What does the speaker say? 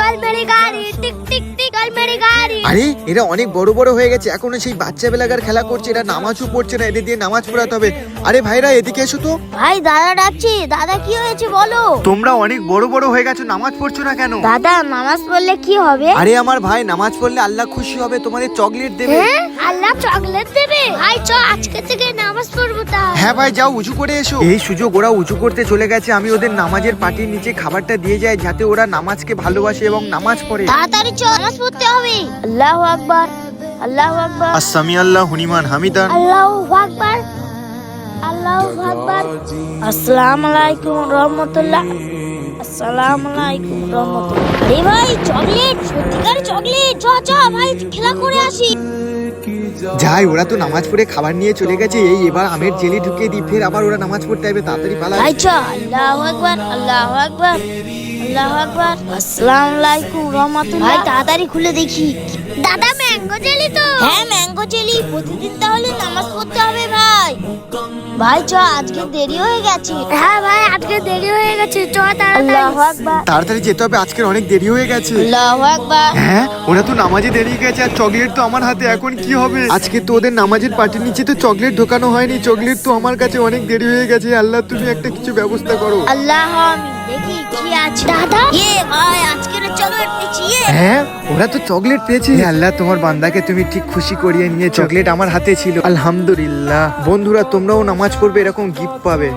চল মেরি গাড়ি, tick tick tick চল মেরি গাড়ি। আরে এরা অনেক বড় বড় হয়ে গেছে, এখনো সেই বাচ্চা বেলাকার খেলা করছে, এরা নামাজও পড়ছে না, এদের দিয়ে নামাজ পড়াতে হবে। আরে ভাইরা এদিকে এসো তো। ভাই দাদা ডাকছি। দাদা কি হয়েছে বলো? তোমরা অনেক বড় বড় হয়ে গেছো, নামাজ পড়ছো না কেন? দাদা নামাজ পড়লে কি হবে? আরে আমার ভাই, নামাজ পড়লে আল্লাহ খুশি হবে, তোমাদের চকলেট দেবে। আল্লাহ চকলেট দেবে? ভাই চ আজকে থেকে নামাজ পড়বো। হ্যাঁ ভাই যাও, উঁচু করে এসো। এই সুযোগ ওরা উঁচু করতে চলে গেছে, আমি ওদের নামাজের পাটির নিচে খাবারটা দিয়ে যাই, যাতে ওরা নামাজকে ভালোবাসে এবং নামাজ পড়ে। তাড়াতাড়ি চ, নামাজ পড়তে হবে। আল্লাহু আকবার, আল্লাহু আকবার, আসসামি আল্লাহ হুনিমান হামিদান। আল্লাহু আকবার, আল্লাহু আকবার। আসসালামু আলাইকুম রাহমাতুল্লাহ, আসসালামু আলাইকুম রাহমাতুল্লাহ। আরে ভাই চকলেট, সত্যিকার চকলেট। চ চ ভাই খেলা করে আসি। যাই, ওরা তো নামাজ পড়ে খাবার নিয়ে চলে গেছে, এই এবার আমের জেলি ঢুকিয়ে দিই, ফের আবার ওরা নামাজ পড়তে আসবে, তাড়াতাড়ি পালা। ভাই চ, আল্লাহু আকবার, আল্লাহু আকবার, আল্লাহু আকবার। আসসালামু আলাইকুম রাহমাতুল্লাহ। ভাই তাড়াতাড়ি খুলে দেখি। দাদা ম্যাঙ্গো জেলি তো? হ্যাঁ ম্যাঙ্গো জেলি। প্রতিদিন তাহলে নামাজ পড়তে হবে ভাই। ভাই চ, আজকে দেরি হয়ে গেছে। হ্যাঁ ভাই আজকে দেরি হয়ে গেছে, চ তাড়াতাড়ি। আল্লাহু আকবার, তাড়াতাড়ি যেতে হবে, আজকের অনেক দেরি হয়ে গেছে। আল্লাহু আকবার। হ্যাঁ ওরা তো নামাজে দেরি গেছে, আর চকলেট তো আমার হাতে, এখন কি হবে? আজকে তো ওদের নামাজের পাটির নিচে তো চকলেট ঢোকানো হয়নি, চকলেট তো আমার কাছে, অনেক দেরি হয়ে গেছে। আল্লাহ তুমি একটা কিছু ব্যবস্থা করো। আল্লাহ আমিন। দেখি কি আছে। দাদা ভাই আজকে চকলেট পেয়েছি। হ্যাঁ ওরা তো চকলেট পেয়েছে। হে আল্লাহ, তোমার বান্দাকে তুমি ঠিক খুশি করিয়ে নিয়ে, চকলেট আমার হাতে ছিল, আলহামদুলিল্লাহ। বন্ধুরা তোমরাও নামাজ পড়বে, এরকম গিফট পাবে।